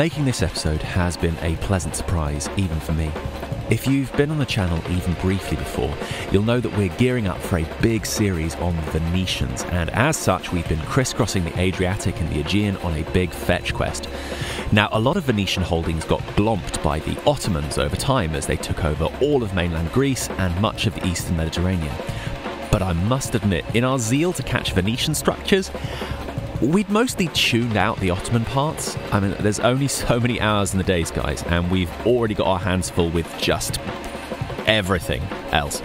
Making this episode has been a pleasant surprise, even for me. If you've been on the channel even briefly before, you'll know that we're gearing up for a big series on Venetians, and as such we've been crisscrossing the Adriatic and the Aegean on a big fetch quest. Now, a lot of Venetian holdings got glomped by the Ottomans over time as they took over all of mainland Greece and much of the eastern Mediterranean. But I must admit, in our zeal to catch Venetian structures, we'd mostly tuned out the Ottoman parts. I mean, there's only so many hours in the days, guys, and we've already got our hands full with just everything else.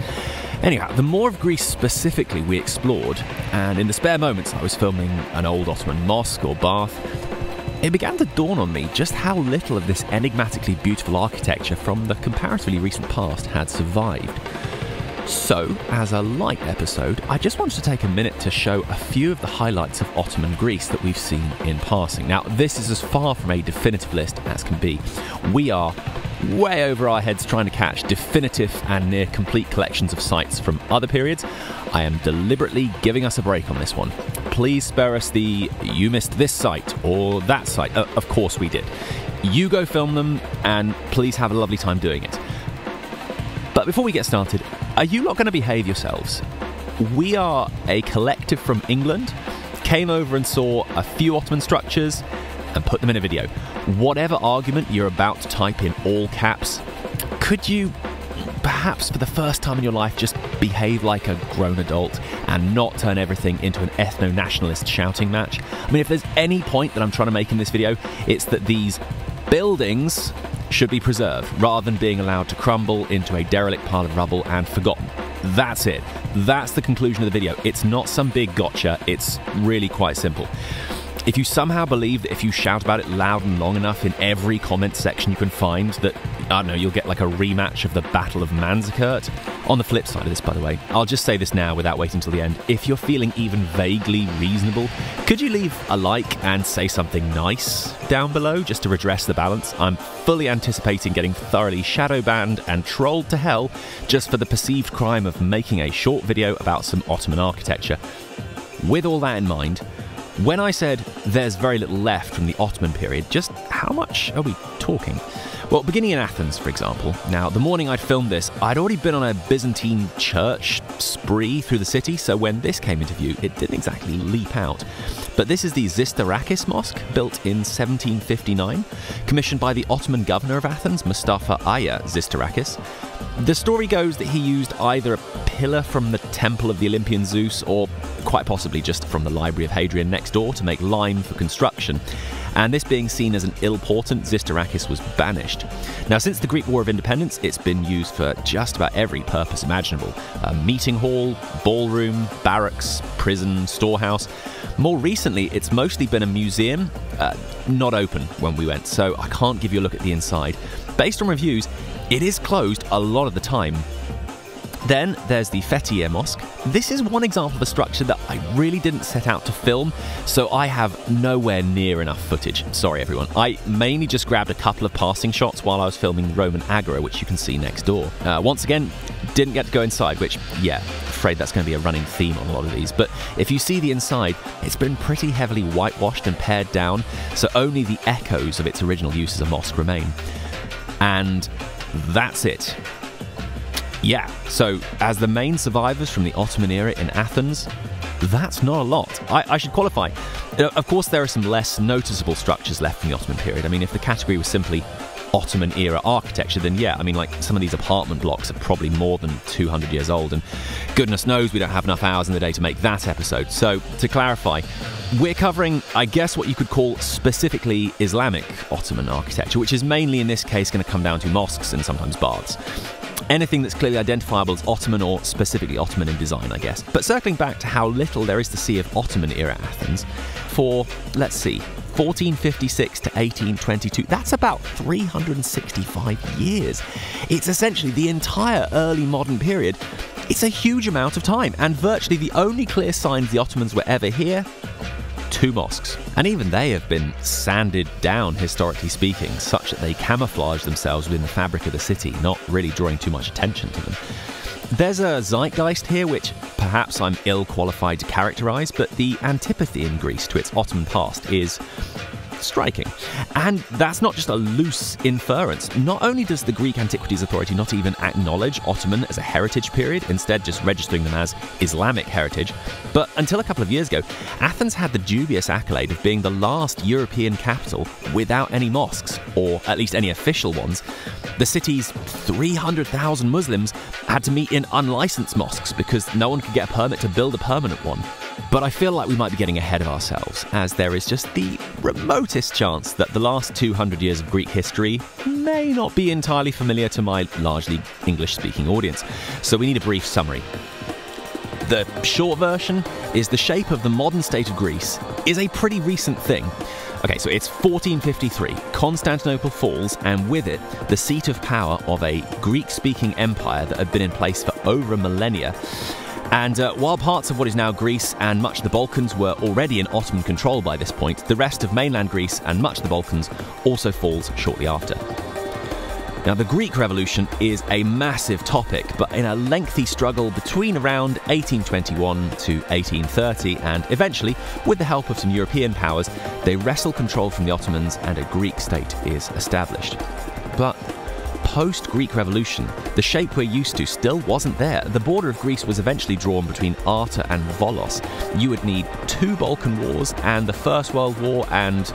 Anyhow, the more of Greece specifically we explored, and in the spare moments I was filming an old Ottoman mosque or bath, it began to dawn on me just how little of this enigmatically beautiful architecture from the comparatively recent past had survived. So, as a light episode, I just wanted to take a minute to show a few of the highlights of Ottoman Greece that we've seen in passing. Now, this is as far from a definitive list as can be. We are way over our heads trying to catch definitive and near complete collections of sites from other periods. I am deliberately giving us a break on this one. Please spare us the "you missed this site" or "that site." Of course we did. You go film them, and please have a lovely time doing it. But before we get started, are you not going to behave yourselves? We are a collective from England, came over and saw a few Ottoman structures and put them in a video. Whatever argument you're about to type in all caps, could you perhaps for the first time in your life just behave like a grown adult and not turn everything into an ethno-nationalist shouting match? I mean, if there's any point that I'm trying to make in this video, it's that these buildings should be preserved rather than being allowed to crumble into a derelict pile of rubble and forgotten. That's it. That's the conclusion of the video. It's not some big gotcha. It's really quite simple. If you somehow believe that if you shout about it loud and long enough in every comment section you can find that, I don't know, you'll get like a rematch of the Battle of Manzikert. On the flip side of this, by the way, I'll just say this now without waiting till the end. If you're feeling even vaguely reasonable, could you leave a like and say something nice down below just to redress the balance? I'm fully anticipating getting thoroughly shadow banned and trolled to hell just for the perceived crime of making a short video about some Ottoman architecture. With all that in mind, when I said there's very little left from the Ottoman period, just how much are we talking? Well, beginning in Athens, for example. Now, the morning I'd filmed this, I'd already been on a Byzantine church spree through the city, so when this came into view, it didn't exactly leap out. But this is the Zistarakis Mosque, built in 1759, commissioned by the Ottoman governor of Athens, Mustafa Aya Zistarakis. The story goes that he used either a pillar from the temple of the Olympian Zeus or quite possibly just from the library of Hadrian next door to make lime for construction. And this being seen as an ill portent, Zistarakis was banished. Now, since the Greek War of Independence, it's been used for just about every purpose imaginable. A meeting hall, ballroom, barracks, prison, storehouse. More recently, it's mostly been a museum, not open when we went, so I can't give you a look at the inside. Based on reviews, it is closed a lot of the time. Then there's the Fethiye Mosque. This is one example of a structure that I really didn't set out to film, so I have nowhere near enough footage. Sorry everyone. I mainly just grabbed a couple of passing shots while I was filming Roman Agora, which you can see next door. Once again, didn't get to go inside, which, yeah, afraid that's going to be a running theme on a lot of these. But if you see the inside, it's been pretty heavily whitewashed and pared down, so only the echoes of its original use as a mosque remain. And that's it. Yeah, so as the main survivors from the Ottoman era in Athens, that's not a lot. I should qualify. Of course, there are some less noticeable structures left from the Ottoman period. I mean, if the category was simply Ottoman era architecture, then yeah, I mean, like some of these apartment blocks are probably more than 200 years old, and goodness knows we don't have enough hours in the day to make that episode. So, to clarify, we're covering, I guess, what you could call specifically Islamic Ottoman architecture, which is mainly in this case going to come down to mosques and sometimes baths. Anything that's clearly identifiable as Ottoman or specifically Ottoman in design, I guess. But circling back to how little there is to see of Ottoman-era Athens, for, let's see, 1456 to 1822, that's about 365 years. It's essentially the entire early modern period. It's a huge amount of time, and virtually the only clear signs the Ottomans were ever here, 2 mosques. And even they have been sanded down, historically speaking, such that they camouflage themselves within the fabric of the city, not really drawing too much attention to them. There's a zeitgeist here which perhaps I'm ill-qualified to characterise, but the antipathy in Greece to its Ottoman past is striking. And that's not just a loose inference. Not only does the Greek Antiquities Authority not even acknowledge Ottoman as a heritage period, instead just registering them as Islamic heritage, but until a couple of years ago, Athens had the dubious accolade of being the last European capital without any mosques, or at least any official ones. The city's 300,000 Muslims had to meet in unlicensed mosques because no one could get a permit to build a permanent one. But I feel like we might be getting ahead of ourselves, as there is just the remotest chance that the last 200 years of Greek history may not be entirely familiar to my largely English-speaking audience. So we need a brief summary. The short version is the shape of the modern state of Greece is a pretty recent thing. Okay, so it's 1453, Constantinople falls, and with it, the seat of power of a Greek-speaking empire that had been in place for over a millennia. And while parts of what is now Greece and much of the Balkans were already in Ottoman control by this point, the rest of mainland Greece and much of the Balkans also falls shortly after. Now, the Greek Revolution is a massive topic, but in a lengthy struggle between around 1821 to 1830, and eventually, with the help of some European powers, they wrestle control from the Ottomans and a Greek state is established. But post-Greek Revolution, the shape we're used to still wasn't there. The border of Greece was eventually drawn between Arta and Volos. You would need 2 Balkan Wars and the First World War and,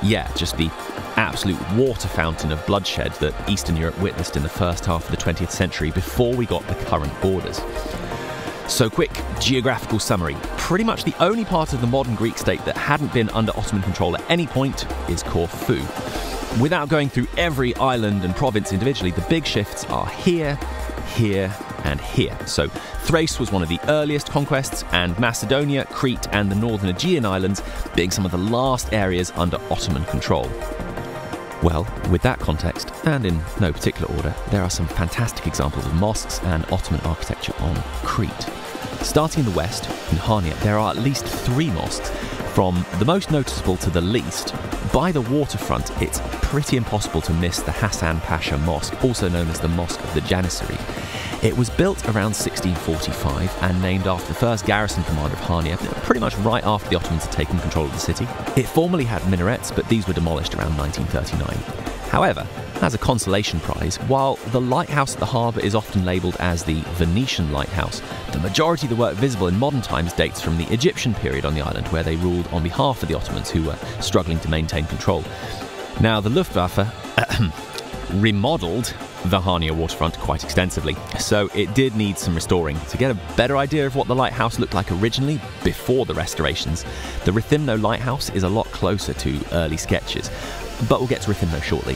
yeah, just the absolute water fountain of bloodshed that Eastern Europe witnessed in the first half of the 20th century before we got the current borders. So, quick geographical summary. Pretty much the only part of the modern Greek state that hadn't been under Ottoman control at any point is Corfu. Without going through every island and province individually, the big shifts are here, here, and here. So Thrace was one of the earliest conquests, and Macedonia, Crete, and the northern Aegean islands being some of the last areas under Ottoman control. Well, with that context, and in no particular order, there are some fantastic examples of mosques and Ottoman architecture on Crete. Starting in the west, in Hania, there are at least 3 mosques. From the most noticeable to the least, by the waterfront, it's pretty impossible to miss the Hassan Pasha Mosque, also known as the Mosque of the Janissary. It was built around 1645 and named after the first garrison commander of Hania, pretty much right after the Ottomans had taken control of the city. It formerly had minarets, but these were demolished around 1939. However, as a consolation prize, while the lighthouse at the harbour is often labelled as the Venetian lighthouse, the majority of the work visible in modern times dates from the Egyptian period on the island, where they ruled on behalf of the Ottomans, who were struggling to maintain control. Now, the Luftwaffe remodelled the Hania waterfront quite extensively, so it did need some restoring. To get a better idea of what the lighthouse looked like originally, before the restorations, the Rethymno lighthouse is a lot closer to early sketches, but we'll get to Rethymno shortly.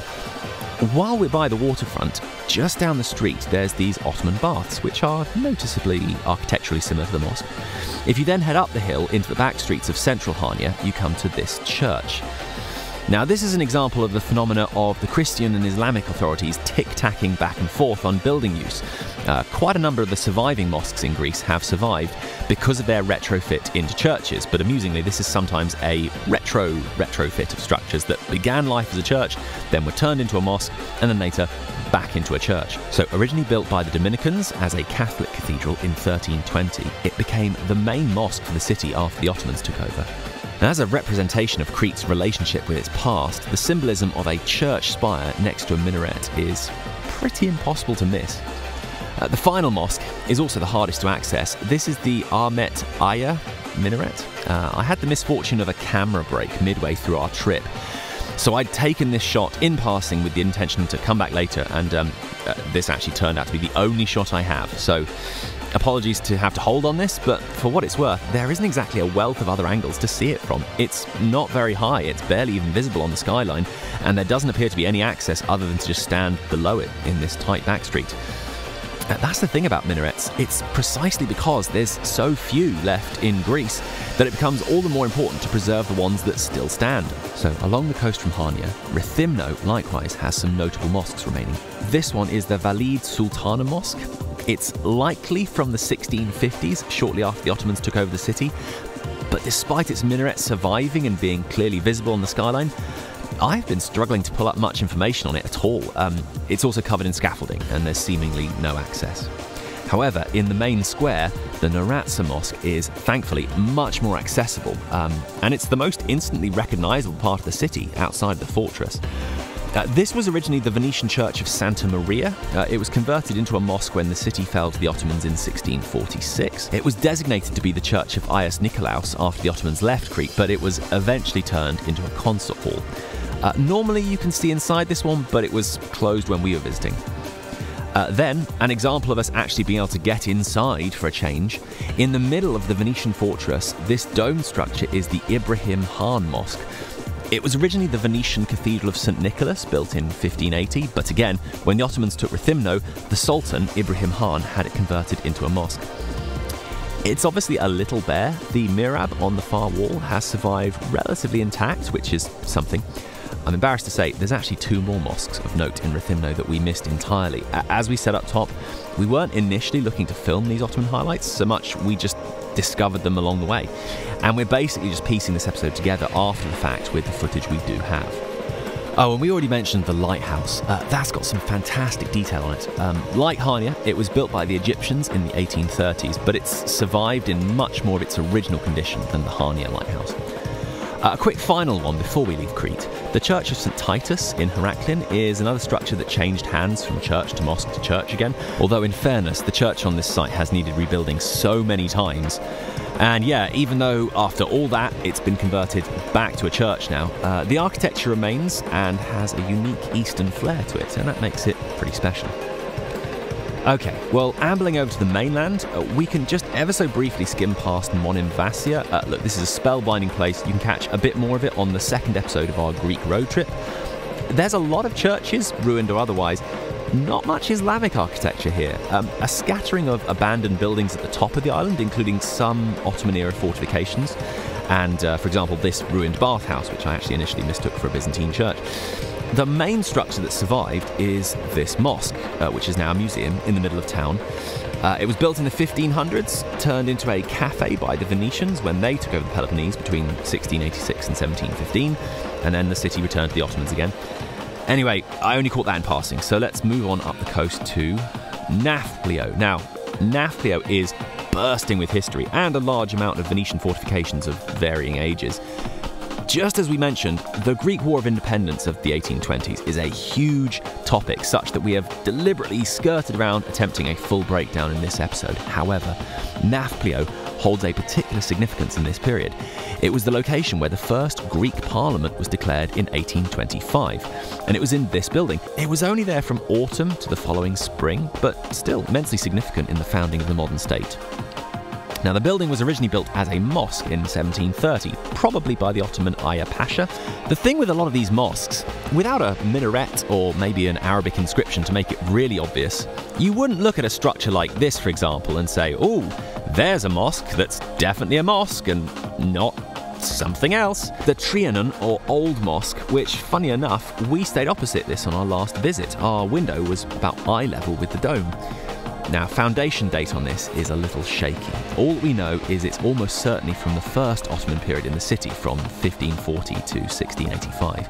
While we're by the waterfront, just down the street there's these Ottoman baths, which are noticeably architecturally similar to the mosque. If you then head up the hill into the back streets of central Hania, you come to this church. Now, this is an example of the phenomena of the Christian and Islamic authorities tic-tacking back and forth on building use. Quite a number of the surviving mosques in Greece have survived because of their retrofit into churches, but amusingly, this is sometimes a retrofit of structures that began life as a church, then were turned into a mosque, and then later back into a church. So originally built by the Dominicans as a Catholic cathedral in 1320, it became the main mosque for the city after the Ottomans took over. Now, as a representation of Crete's relationship with its past, the symbolism of a church spire next to a minaret is pretty impossible to miss. The final mosque is also the hardest to access. This is the Ahmet Aya minaret. I had the misfortune of a camera break midway through our trip, so I'd taken this shot in passing with the intention to come back later, and this actually turned out to be the only shot I have. So apologies to have to hold on this, but for what it's worth, there isn't exactly a wealth of other angles to see it from. It's not very high, it's barely even visible on the skyline, and there doesn't appear to be any access other than to just stand below it in this tight back street. That's the thing about minarets. It's precisely because there's so few left in Greece that it becomes all the more important to preserve the ones that still stand. So along the coast from Hania, Rethymno likewise has some notable mosques remaining. This one is the Valide Sultana Mosque. It's likely from the 1650s, shortly after the Ottomans took over the city, but despite its minaret surviving and being clearly visible on the skyline, I've been struggling to pull up much information on it at all. It's also covered in scaffolding, and there's seemingly no access. However, in the main square, the Naratsa Mosque is, thankfully, much more accessible, and it's the most instantly recognisable part of the city outside the fortress. This was originally the Venetian church of Santa Maria. It was converted into a mosque when the city fell to the Ottomans in 1646. It was designated to be the church of Aias Nikolaos after the Ottomans left Crete, but it was eventually turned into a concert hall. Normally you can see inside this one, but it was closed when we were visiting. Then, an example of us actually being able to get inside for a change. In the middle of the Venetian fortress, this domed structure is the Ibrahim Khan Mosque. It was originally the Venetian Cathedral of St. Nicholas, built in 1580, but again, when the Ottomans took Rethymno, the Sultan, Ibrahim Khan, had it converted into a mosque. It's obviously a little bare. The mihrab on the far wall has survived relatively intact, which is something. I'm embarrassed to say there's actually 2 more mosques of note in Rethymno that we missed entirely. As we said up top, we weren't initially looking to film these Ottoman highlights so much, we just discovered them along the way. And we're basically just piecing this episode together after the fact with the footage we do have. Oh, and we already mentioned the lighthouse. That's got some fantastic detail on it. Like Hania, it was built by the Egyptians in the 1830s, but it's survived in much more of its original condition than the Hania lighthouse. A quick final one before we leave Crete. The Church of St. Titus in Heraklion is another structure that changed hands from church to mosque to church again, although in fairness, the church on this site has needed rebuilding so many times. And yeah, even though after all that it's been converted back to a church now, the architecture remains and has a unique Eastern flair to it, and that makes it pretty special. Okay, well, ambling over to the mainland, we can just ever so briefly skim past Monemvasia. Look, this is a spellbinding place. You can catch a bit more of it on the second episode of our Greek road trip. There's a lot of churches, ruined or otherwise. Not much Islamic architecture here. A scattering of abandoned buildings at the top of the island, including some Ottoman-era fortifications, and, for example, this ruined bathhouse, which I actually initially mistook for a Byzantine church. The main structure that survived is this mosque, which is now a museum in the middle of town. It was built in the 1500s, turned into a cafe by the Venetians when they took over the Peloponnese between 1686 and 1715, and then the city returned to the Ottomans again. Anyway, I only caught that in passing, so let's move on up the coast to Nafplio. Now, Nafplio is bursting with history and a large amount of Venetian fortifications of varying ages. Just as we mentioned, the Greek War of Independence of the 1820s is a huge topic, such that we have deliberately skirted around attempting a full breakdown in this episode. However, Nafplio holds a particular significance in this period. It was the location where the first Greek parliament was declared in 1825, and it was in this building. It was only there from autumn to the following spring, but still immensely significant in the founding of the modern state. Now, the building was originally built as a mosque in 1730, probably by the Ottoman Aya Pasha. The thing with a lot of these mosques, without a minaret or maybe an Arabic inscription to make it really obvious, you wouldn't look at a structure like this, for example, and say, "Oh, there's a mosque that's definitely a mosque and not something else." The Trianon, or Old Mosque, which, funny enough, we stayed opposite this on our last visit. Our window was about eye level with the dome. Now, foundation date on this is a little shaky. All we know is it's almost certainly from the first Ottoman period in the city, from 1540 to 1685.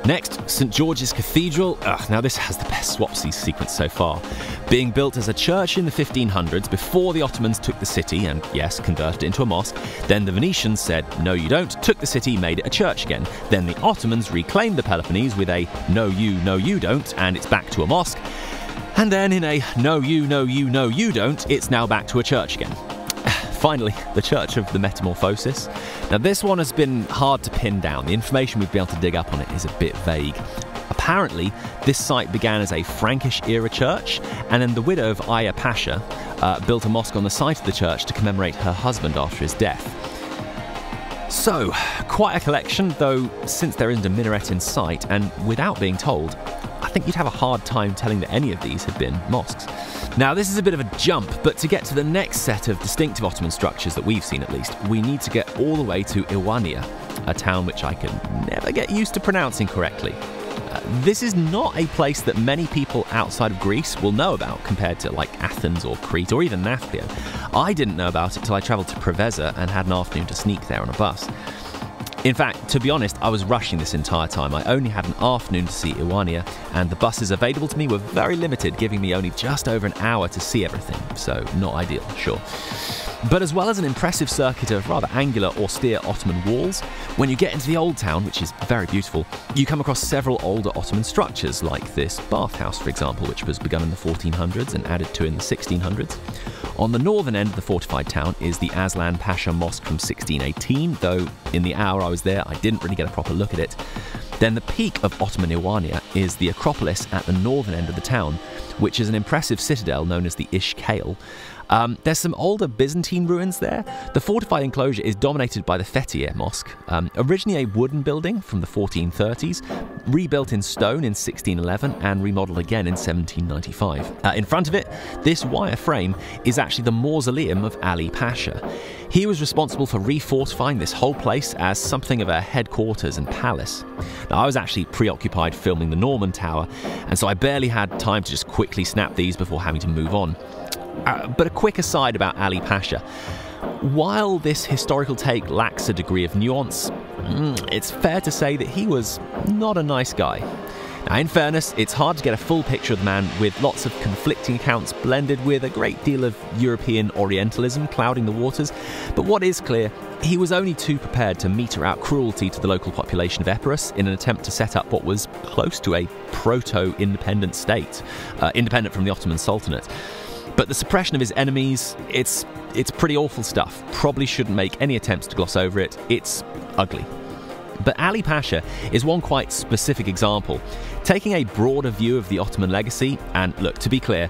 Next, St. George's Cathedral. Now this has the best swapsies sequence so far. Being built as a church in the 1500s before the Ottomans took the city and, yes, converted it into a mosque. Then the Venetians said, "No you don't," took the city, made it a church again. Then the Ottomans reclaimed the Peloponnese with a "no you don't," and it's back to a mosque. And then in a "no you don't," it's now back to a church again. Finally, the Church of the Metamorphosis. Now this one has been hard to pin down. The information we've been able to dig up on it is a bit vague. Apparently, this site began as a Frankish-era church, and then the widow of Aya Pasha built a mosque on the site of the church to commemorate her husband after his death. So, quite a collection, though since there isn't a minaret in sight, and without being told, I think you'd have a hard time telling that any of these had been mosques. Now, this is a bit of a jump, but to get to the next set of distinctive Ottoman structures that we've seen at least, we need to get all the way to Iwania, a town which I can never get used to pronouncing correctly. This is not a place that many people outside of Greece will know about compared to like Athens or Crete or even Nafplio. I didn't know about it till I travelled to Preveza and had an afternoon to sneak there on a bus. In fact, to be honest, I was rushing this entire time. I only had an afternoon to see Iwania, and the buses available to me were very limited, giving me only just over an hour to see everything. So, not ideal, sure. But as well as an impressive circuit of rather angular, austere Ottoman walls, when you get into the Old Town, which is very beautiful, you come across several older Ottoman structures, like this bathhouse, for example, which was begun in the 1400s and added to in the 1600s. On the northern end of the fortified town is the Aslan Pasha Mosque from 1618, though in the hour I was there, I didn't really get a proper look at it. Then the peak of Ottoman Iwania is the Acropolis at the northern end of the town, which is an impressive citadel known as the Ishkale. There's some older Byzantine ruins there. The fortified enclosure is dominated by the Fethiye Mosque, originally a wooden building from the 1430s, rebuilt in stone in 1611 and remodeled again in 1795. In front of it, this wire frame is actually the mausoleum of Ali Pasha. He was responsible for refortifying this whole place as something of a headquarters and palace. Now, I was actually preoccupied filming the Norman Tower, and so I barely had time to just quickly snap these before having to move on. But a quick aside about Ali Pasha. While this historical take lacks a degree of nuance, it's fair to say that he was not a nice guy. Now, in fairness, it's hard to get a full picture of the man with lots of conflicting accounts blended with a great deal of European Orientalism clouding the waters, but what is clear, he was only too prepared to meter out cruelty to the local population of Epirus in an attempt to set up what was close to a proto-independent state, independent from the Ottoman Sultanate. But the suppression of his enemies, it's pretty awful stuff. Probably shouldn't make any attempts to gloss over it. It's ugly. But Ali Pasha is one quite specific example. Taking a broader view of the Ottoman legacy, and look, to be clear,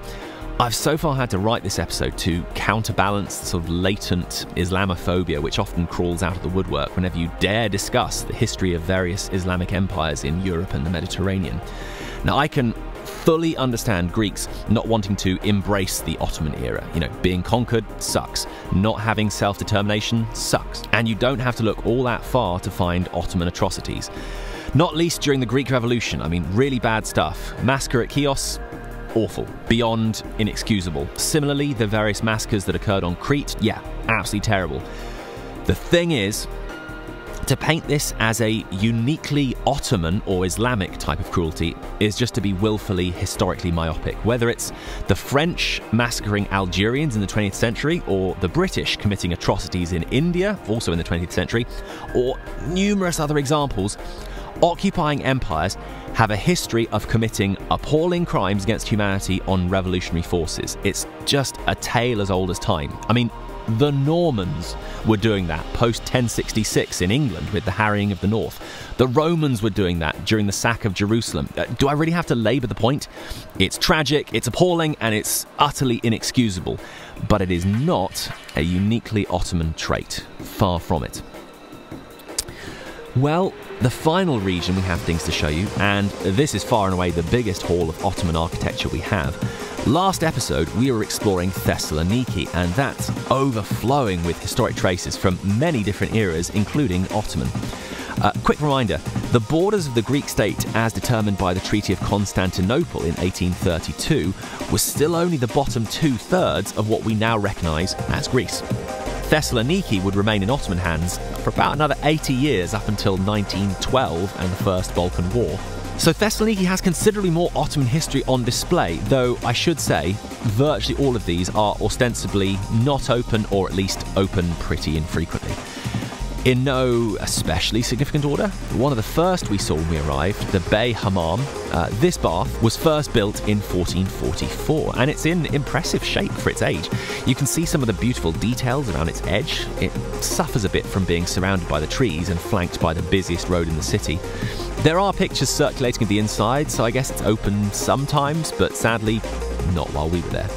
I've so far had to write this episode to counterbalance the sort of latent Islamophobia which often crawls out of the woodwork whenever you dare discuss the history of various Islamic empires in Europe and the Mediterranean. Now, I can fully understand Greeks not wanting to embrace the Ottoman era. You know, being conquered sucks. Not having self-determination sucks. And you don't have to look all that far to find Ottoman atrocities. Not least during the Greek Revolution. I mean, really bad stuff. Massacre at Chios, awful. Beyond inexcusable. Similarly, the various massacres that occurred on Crete, yeah, absolutely terrible. The thing is, to paint this as a uniquely Ottoman or Islamic type of cruelty is just to be willfully historically myopic. Whether it's the French massacring Algerians in the 20th century, or the British committing atrocities in India, also in the 20th century, or numerous other examples, occupying empires have a history of committing appalling crimes against humanity on revolutionary forces. It's just a tale as old as time. I mean, the Normans were doing that post-1066 in England with the harrying of the north. The Romans were doing that during the sack of Jerusalem. Do I really have to labour the point? It's tragic, it's appalling, and it's utterly inexcusable. But it is not a uniquely Ottoman trait. Far from it. Well, the final region we have things to show you, and this is far and away the biggest haul of Ottoman architecture we have. Last episode, we were exploring Thessaloniki, and that's overflowing with historic traces from many different eras, including Ottoman. Quick reminder, the borders of the Greek state, as determined by the Treaty of Constantinople in 1832, was still only the bottom 2/3 of what we now recognise as Greece. Thessaloniki would remain in Ottoman hands for about another 80 years up until 1912 and the First Balkan War. So Thessaloniki has considerably more Ottoman history on display, though I should say virtually all of these are ostensibly not open, or at least open pretty infrequently. In no especially significant order, one of the first we saw when we arrived, the Bey Hammam, this bath was first built in 1444, and it's in impressive shape for its age. You can see some of the beautiful details around its edge. It suffers a bit from being surrounded by the trees and flanked by the busiest road in the city. There are pictures circulating of the inside, so I guess it's open sometimes, but sadly, not while we were there.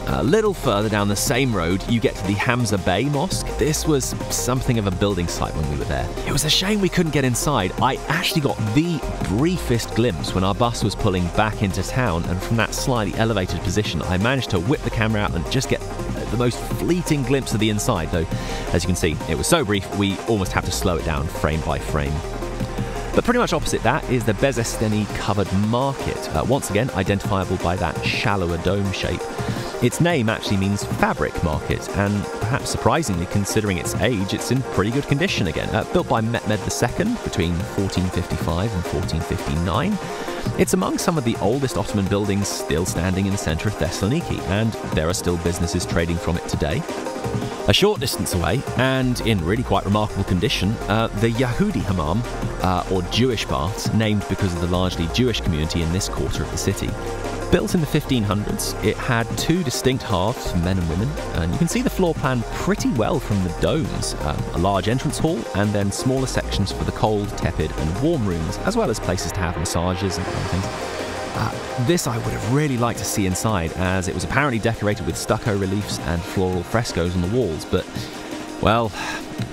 A little further down the same road, you get to the Hamza Bey Mosque. This was something of a building site when we were there. It was a shame we couldn't get inside. I actually got the briefest glimpse when our bus was pulling back into town, and from that slightly elevated position, I managed to whip the camera out and just get the most fleeting glimpse of the inside, though, as you can see, it was so brief, we almost had to slow it down frame by frame. But pretty much opposite that is the Bezesteni covered market, once again identifiable by that shallower dome shape. Its name actually means fabric market, and perhaps surprisingly considering its age, it's in pretty good condition again. Built by Mehmed II between 1455 and 1459, it's among some of the oldest Ottoman buildings still standing in the centre of Thessaloniki, and there are still businesses trading from it today. A short distance away, and in really quite remarkable condition, the Yahudi Hammam, or Jewish baths, named because of the largely Jewish community in this quarter of the city. Built in the 1500s, it had two distinct halves for men and women, and you can see the floor plan pretty well from the domes. A large entrance hall, and then smaller sections for the cold, tepid and warm rooms, as well as places to have massages and other things. This I would have really liked to see inside, as it was apparently decorated with stucco reliefs and floral frescoes on the walls, but, well,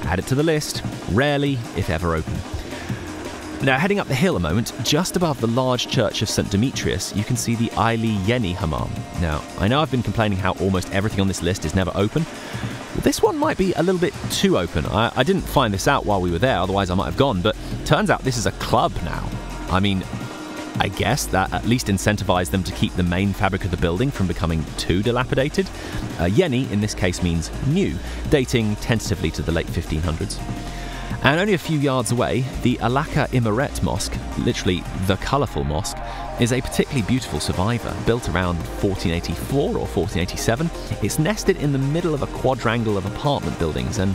add it to the list. Rarely, if ever, open. Now, heading up the hill a moment, just above the large church of St. Demetrius, you can see the Aili Yeni Hammam. Now, I know I've been complaining how almost everything on this list is never open. Well, this one might be a little bit too open. I didn't find this out while we were there, otherwise I might have gone, but turns out this is a club now. I mean, I guess that at least incentivized them to keep the main fabric of the building from becoming too dilapidated. Yeni, in this case, means new, dating tentatively to the late 1500s. And only a few yards away, the Alaka Imaret Mosque, literally the colourful mosque, is a particularly beautiful survivor, built around 1484 or 1487. It's nested in the middle of a quadrangle of apartment buildings, and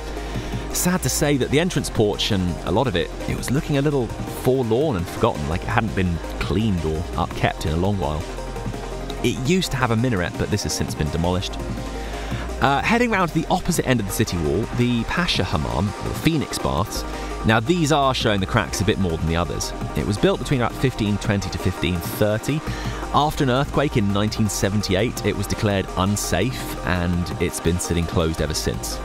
sad to say that the entrance porch and a lot of it was looking a little forlorn and forgotten, like it hadn't been cleaned or upkept in a long while. It used to have a minaret, but this has since been demolished. Heading round to the opposite end of the city wall, the Pasha Hammam, or Phoenix Baths. Now these are showing the cracks a bit more than the others. It was built between about 1520 to 1530. After an earthquake in 1978, it was declared unsafe, and it's been sitting closed ever since.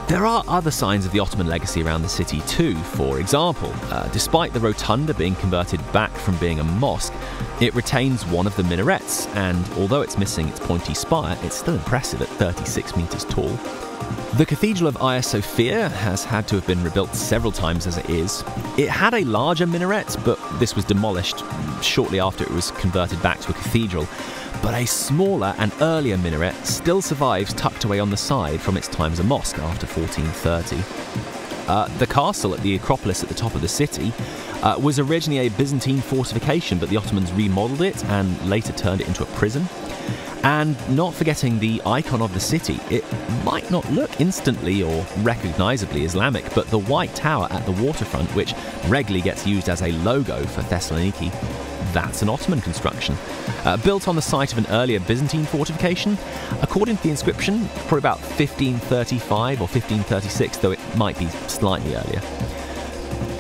There are other signs of the Ottoman legacy around the city too. For example, despite the rotunda being converted back from being a mosque, it retains one of the minarets, and although it's missing its pointy spire, it's still impressive at 36 metres tall. The Cathedral of Hagia Sophia has had to have been rebuilt several times as it is. It had a larger minaret, but this was demolished shortly after it was converted back to a cathedral. But a smaller and earlier minaret still survives tucked away on the side from its time as a mosque after 1430. The castle at the Acropolis at the top of the city was originally a Byzantine fortification, but the Ottomans remodeled it and later turned it into a prison. And not forgetting the icon of the city, it might not look instantly or recognisably Islamic, but the white tower at the waterfront, which regularly gets used as a logo for Thessaloniki, that's an Ottoman construction. Built on the site of an earlier Byzantine fortification, according to the inscription, probably about 1535 or 1536, though it might be slightly earlier.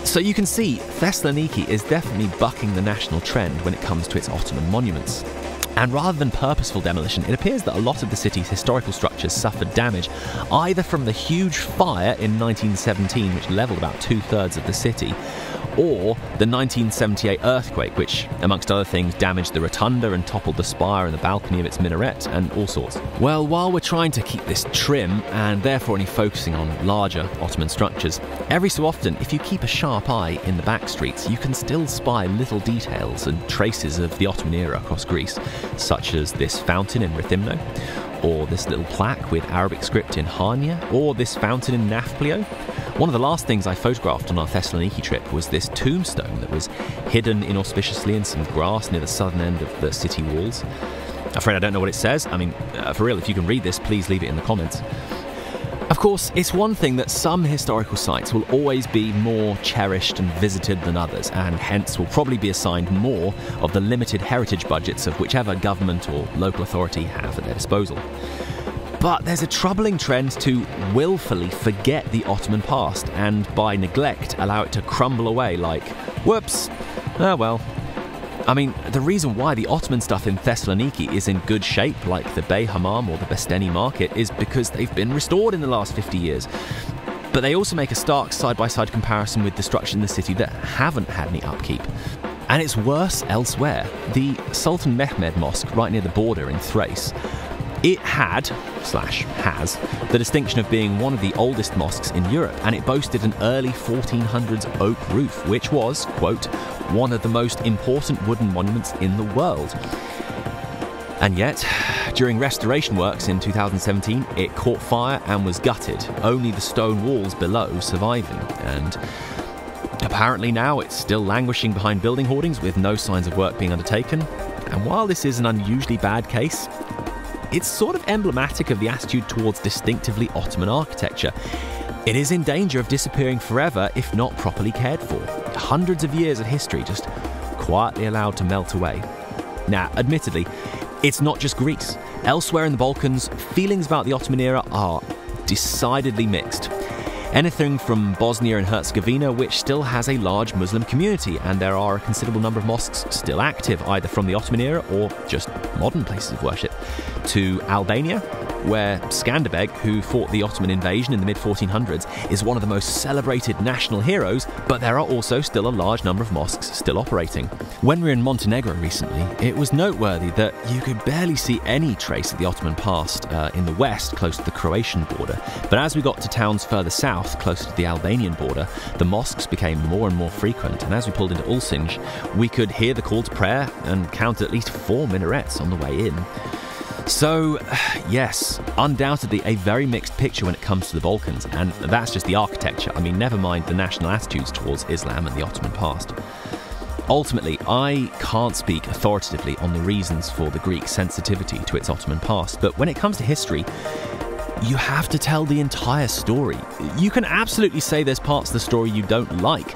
So you can see, Thessaloniki is definitely bucking the national trend when it comes to its Ottoman monuments. And rather than purposeful demolition, it appears that a lot of the city's historical structures suffered damage, either from the huge fire in 1917, which levelled about 2/3 of the city, or the 1978 earthquake, which, amongst other things, damaged the rotunda and toppled the spire and the balcony of its minaret, and all sorts. Well, while we're trying to keep this trim, and therefore only focusing on larger Ottoman structures, every so often, if you keep a sharp eye in the back streets, you can still spy little details and traces of the Ottoman era across Greece, such as this fountain in Rethymno, or this little plaque with Arabic script in Hania, or this fountain in Nafplio. One of the last things I photographed on our Thessaloniki trip was this tombstone that was hidden inauspiciously in some grass near the southern end of the city walls. I'm afraid I don't know what it says. I mean, for real, if you can read this, please leave it in the comments. Of course, it's one thing that some historical sites will always be more cherished and visited than others, and hence will probably be assigned more of the limited heritage budgets of whichever government or local authority have at their disposal. But there's a troubling trend to willfully forget the Ottoman past, and by neglect allow it to crumble away like, whoops, oh well. I mean, the reason why the Ottoman stuff in Thessaloniki is in good shape, like the Bey Hammam or the Besteni Market, is because they've been restored in the last 50 years. But they also make a stark side-by-side comparison with the structures in the city that haven't had any upkeep. And it's worse elsewhere. The Sultan Mehmed Mosque, right near the border in Thrace, it has the distinction of being one of the oldest mosques in Europe, and it boasted an early 1400s oak roof, which was, quote, one of the most important wooden monuments in the world. And yet, During restoration works in 2017, it caught fire and was gutted, only the stone walls below surviving, and apparently now it's still languishing behind building hoardings with no signs of work being undertaken. And while this is an unusually bad case, it's sort of emblematic of the attitude towards distinctively Ottoman architecture. It is in danger of disappearing forever if not properly cared for. Hundreds of years of history just quietly allowed to melt away. Now, admittedly, it's not just Greece. Elsewhere in the Balkans, feelings about the Ottoman era are decidedly mixed. Anything from Bosnia and Herzegovina, which still has a large Muslim community, and there are a considerable number of mosques still active, either from the Ottoman era or just modern places of worship, to Albania, where Skanderbeg, who fought the Ottoman invasion in the mid-1400s, is one of the most celebrated national heroes, but there are also still a large number of mosques still operating. When we were in Montenegro recently, it was noteworthy that you could barely see any trace of the Ottoman past in the west, close to the Croatian border, but as we got to towns further south, closer to the Albanian border, the mosques became more and more frequent, and as we pulled into Ulcinj, we could hear the call to prayer and count at least 4 minarets on the way in. So, yes, undoubtedly a very mixed picture when it comes to the Balkans, and that's just the architecture. I mean, never mind the national attitudes towards Islam and the Ottoman past. Ultimately, I can't speak authoritatively on the reasons for the Greek sensitivity to its Ottoman past, but when it comes to history, you have to tell the entire story. You can absolutely say there's parts of the story you don't like,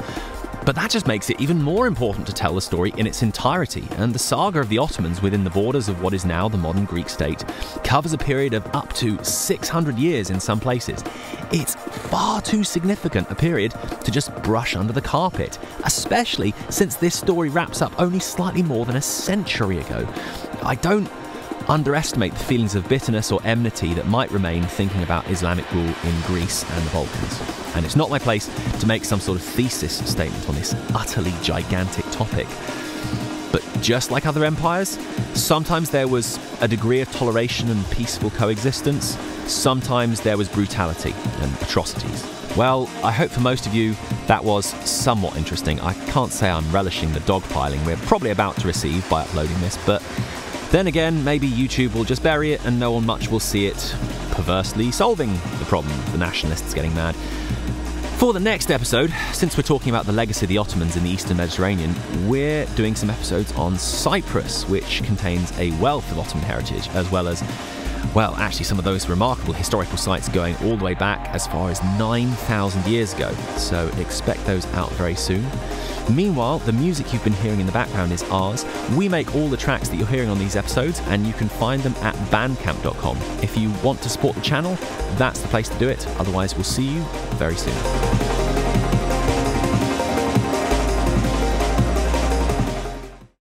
but that just makes it even more important to tell the story in its entirety, and the saga of the Ottomans within the borders of what is now the modern Greek state covers a period of up to 600 years in some places. It's far too significant a period to just brush under the carpet, especially since this story wraps up only slightly more than a century ago. I don't underestimate the feelings of bitterness or enmity that might remain thinking about Islamic rule in Greece and the Balkans. And it's not my place to make some sort of thesis statement on this utterly gigantic topic. But just like other empires, sometimes there was a degree of toleration and peaceful coexistence. Sometimes there was brutality and atrocities. Well, I hope for most of you that was somewhat interesting. I can't say I'm relishing the dogpiling we're probably about to receive by uploading this, but then again, maybe YouTube will just bury it and no one much will see it perversely solving the problem of the nationalists getting mad. For the next episode, since we're talking about the legacy of the Ottomans in the Eastern Mediterranean, we're doing some episodes on Cyprus, which contains a wealth of Ottoman heritage, as well as, well, actually some of those remarkable historical sites going all the way back as far as 9,000 years ago, so expect those out very soon. Meanwhile, the music you've been hearing in the background is ours. We make all the tracks that you're hearing on these episodes, and you can find them at bandcamp.com. If you want to support the channel, that's the place to do it. Otherwise, we'll see you very soon.